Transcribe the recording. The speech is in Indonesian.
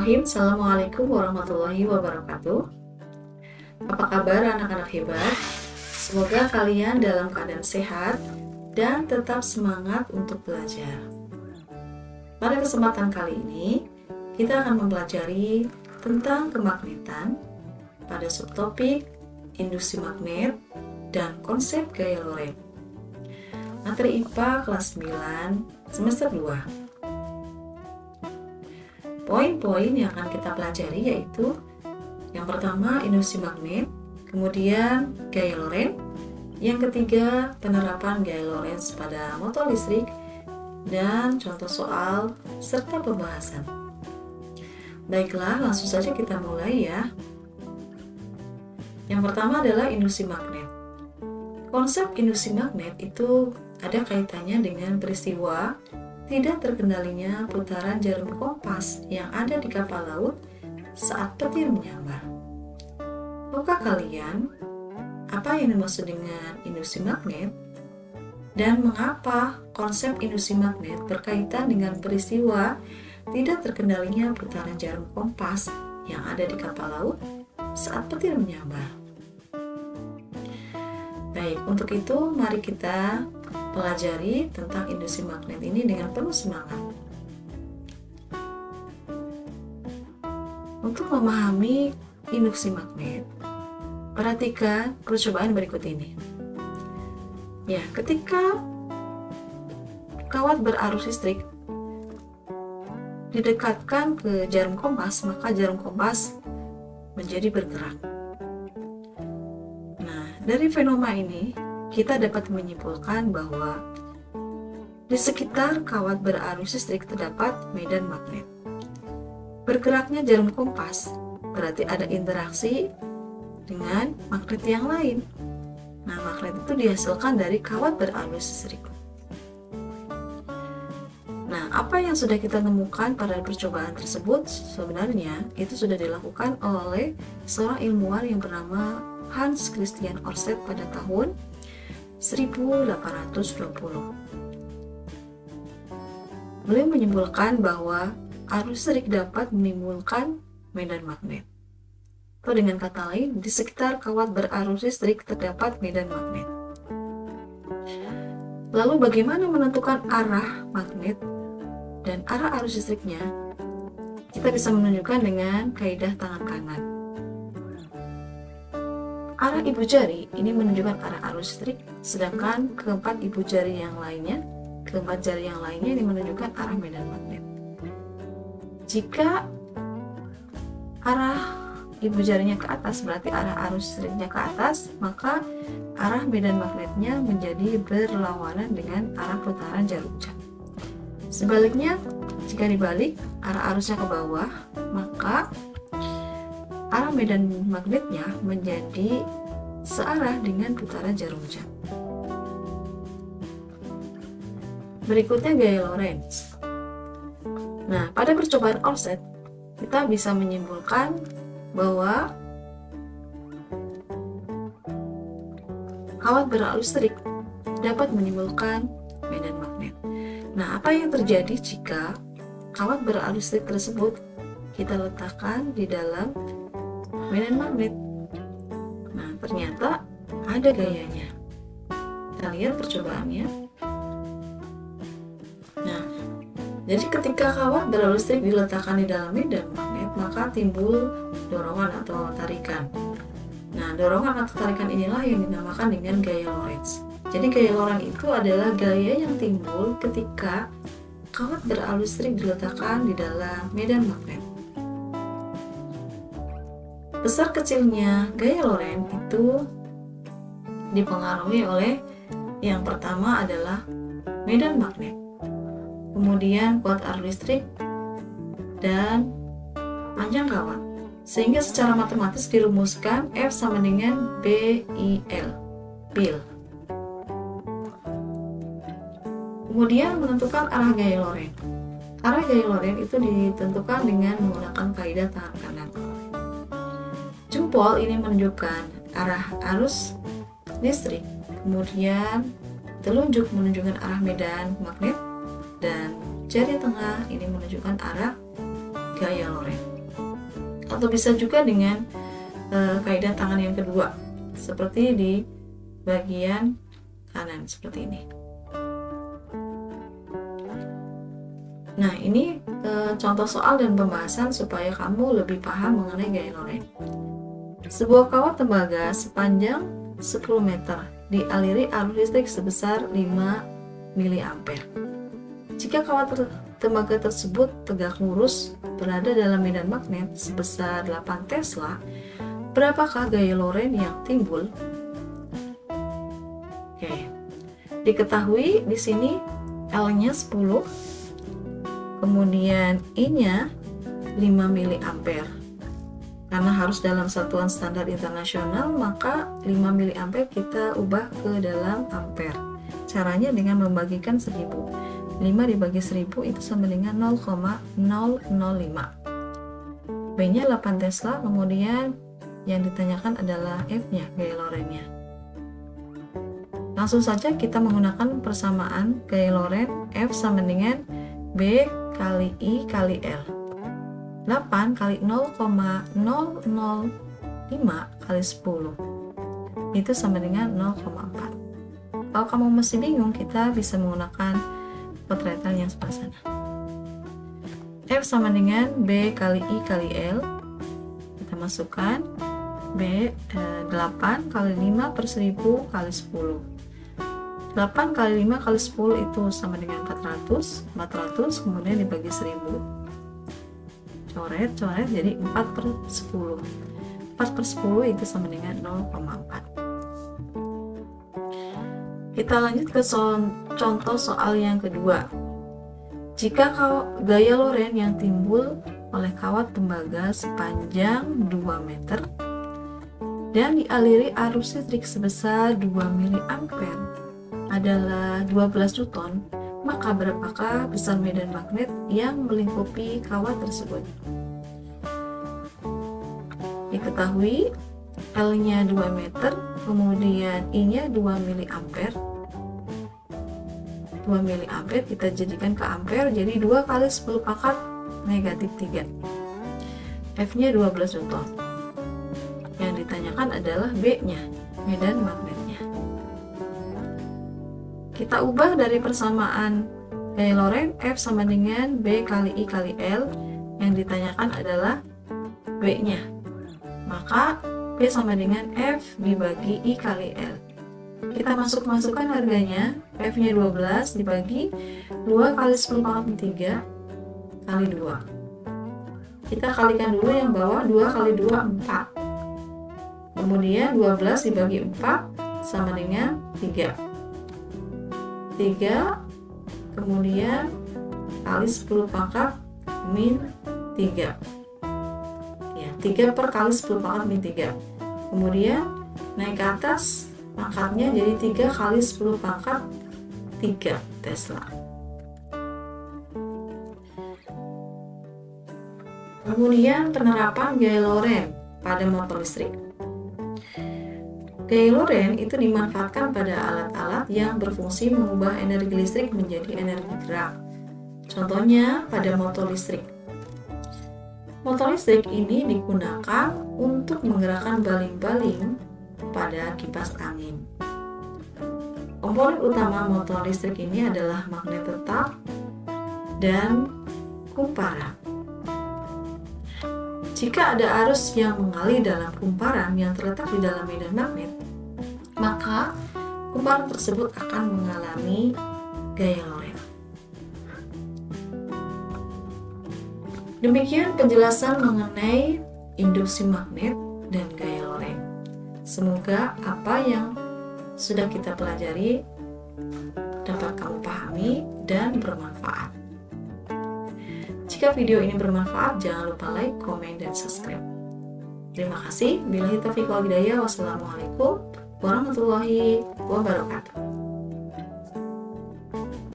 Bismillahirrahmanirrahim. Assalamualaikum warahmatullahi wabarakatuh. Apa kabar anak-anak hebat? Semoga kalian dalam keadaan sehat dan tetap semangat untuk belajar. Pada kesempatan kali ini, kita akan mempelajari tentang kemagnetan pada subtopik induksi magnet dan konsep gaya Lorentz. Materi IPA kelas 9 semester 2. Poin-poin yang akan kita pelajari yaitu yang pertama induksi magnet, kemudian gaya Lorentz, yang ketiga penerapan gaya Lorentz pada motor listrik, dan contoh soal serta pembahasan. Baiklah, langsung saja kita mulai ya. Yang pertama adalah induksi magnet. Konsep induksi magnet itu ada kaitannya dengan peristiwa tidak terkendalinya putaran jarum kompas yang ada di kapal laut saat petir menyambar. Tahukah kalian apa yang dimaksud dengan induksi magnet dan mengapa konsep induksi magnet berkaitan dengan peristiwa tidak terkendalinya putaran jarum kompas yang ada di kapal laut saat petir menyambar? Baik, untuk itu mari kita pelajari tentang induksi magnet ini dengan penuh semangat. Untuk memahami induksi magnet, perhatikan percobaan berikut ini. Ya, ketika kawat berarus listrik didekatkan ke jarum kompas, maka jarum kompas menjadi bergerak. Nah, dari fenomena ini kita dapat menyimpulkan bahwa di sekitar kawat berarus listrik terdapat medan magnet. Bergeraknya jarum kompas berarti ada interaksi dengan magnet yang lain. Nah, magnet itu dihasilkan dari kawat berarus listrik. Nah, apa yang sudah kita temukan pada percobaan tersebut sebenarnya itu sudah dilakukan oleh seorang ilmuwan yang bernama Hans Christian Ørsted pada tahun 1820. Beliau menyimpulkan bahwa arus listrik dapat menimbulkan medan magnet. Atau dengan kata lain, di sekitar kawat berarus listrik terdapat medan magnet. Lalu bagaimana menentukan arah magnet dan arah arus listriknya? Kita bisa menunjukkan dengan kaidah tangan kanan. Arah ibu jari ini menunjukkan arah arus listrik, sedangkan keempat ibu jari yang lainnya, ini menunjukkan arah medan magnet. Jika arah ibu jarinya ke atas berarti arah arus listriknya ke atas, maka arah medan magnetnya menjadi berlawanan dengan arah putaran jarum jam. Sebaliknya, jika dibalik arah arusnya ke bawah, maka arah medan magnetnya menjadi searah dengan putaran jarum jam. Berikutnya gaya Lorentz. Nah, pada percobaan Ørsted, kita bisa menyimpulkan bahwa kawat berarus listrik dapat menimbulkan medan magnet. Nah, apa yang terjadi jika kawat berarus listrik tersebut kita letakkan di dalam medan magnet? Nah, ternyata ada gayanya. Kita lihat percobaannya. Nah, jadi ketika kawat berarus listrik diletakkan di dalam medan magnet, maka timbul dorongan atau tarikan. Nah, dorongan atau tarikan inilah yang dinamakan dengan gaya Lorentz. Jadi gaya Lorentz itu adalah gaya yang timbul ketika kawat berarus listrik diletakkan di dalam medan magnet. Besar kecilnya gaya Lorentz itu dipengaruhi oleh yang pertama adalah medan magnet, kemudian kuat arus listrik, dan panjang kawat. Sehingga secara matematis dirumuskan F sama dengan BIL, BIL. Kemudian menentukan arah gaya Lorentz. Arah gaya Lorentz itu ditentukan dengan menggunakan kaidah tangan kanan. Jempol ini menunjukkan arah arus listrik, kemudian telunjuk menunjukkan arah medan magnet, dan jari tengah ini menunjukkan arah gaya Lorentz. Atau bisa juga dengan kaidah tangan yang kedua, seperti di bagian kanan seperti ini. Nah, ini contoh soal dan pembahasan supaya kamu lebih paham mengenai gaya Loren. Sebuah kawat tembaga sepanjang 10 meter dialiri arus listrik sebesar 5 mA. Jika kawat tembaga tersebut tegak lurus berada dalam medan magnet sebesar 8 Tesla, berapakah gaya Loren yang timbul? Oke. Diketahui di sini L-nya 10, kemudian I-nya 5 mA. Karena harus dalam satuan standar internasional, maka 5 mA kita ubah ke dalam ampere. Caranya dengan membagikan 1000. 5 dibagi 1000 itu sama dengan 0,005. B-nya 8 Tesla, kemudian yang ditanyakan adalah F-nya, gaya Lorennya. Langsung saja kita menggunakan persamaan gaya Loren. F sama dengan B kali I kali L. 8 kali 0,005 kali 10 itu sama dengan 0,4. Kalau kamu masih bingung, kita bisa menggunakan potretan yang sebelah sana. F sama dengan B kali I kali L. Kita masukkan B 8 kali 5 per 1000 kali 10. 8 kali 5 kali 10 itu sama dengan 400. 400 kemudian dibagi 1000. Coret jadi 4 per 10. 4 per 10 itu sama dengan 0,4. Kita lanjut ke contoh soal yang kedua. Jika gaya Loren yang timbul oleh kawat tembaga sepanjang 2 meter dan dialiri arus listrik sebesar 2 mA adalah 12 Newton, maka berapakah besar medan magnet yang melingkupi kawat tersebut? Diketahui L-nya 2 meter, kemudian I-nya 2 mA. 2 mA kita jadikan ke ampere, jadi 2 kali 10 pangkat negatif 3. F-nya 12 Newton. Yang ditanyakan adalah B-nya, medan magnetnya. Kita ubah dari persamaan gaya Loren, F sama dengan B kali I kali L. Yang ditanyakan adalah B-nya. Maka B sama dengan F dibagi I kali L. Kita masukkan harganya. F-nya 12 dibagi 2 kali 10 pangkat 3 kali 2. Kita kalikan dulu yang bawah, 2 kali 2 4. Kemudian 12 dibagi 4 sama dengan 3. 3 kemudian kali 10 pangkat min 3 ya, 3 per kali 10 pangkat min 3. Kemudian naik ke atas pangkatnya jadi 3 kali 10 pangkat 3 Tesla. Kemudian penerapan gaya Loren pada motor listrik. Gaya Loren itu dimanfaatkan pada alat-alat yang berfungsi mengubah energi listrik menjadi energi gerak. Contohnya pada motor listrik. Motor listrik ini digunakan untuk menggerakkan baling-baling pada kipas angin. Komponen utama motor listrik ini adalah magnet tetap dan kumparan. Jika ada arus yang mengalir dalam kumparan yang terletak di dalam medan magnet, maka kumparan tersebut akan mengalami gaya Loren. Demikian penjelasan mengenai induksi magnet dan gaya Loren. Semoga apa yang sudah kita pelajari dapat kamu pahami dan bermanfaat. Jika video ini bermanfaat, jangan lupa like, komen, dan subscribe. Terima kasih. Billahi taufiq wal hidayah. Wassalamualaikum warahmatullahi wabarakatuh.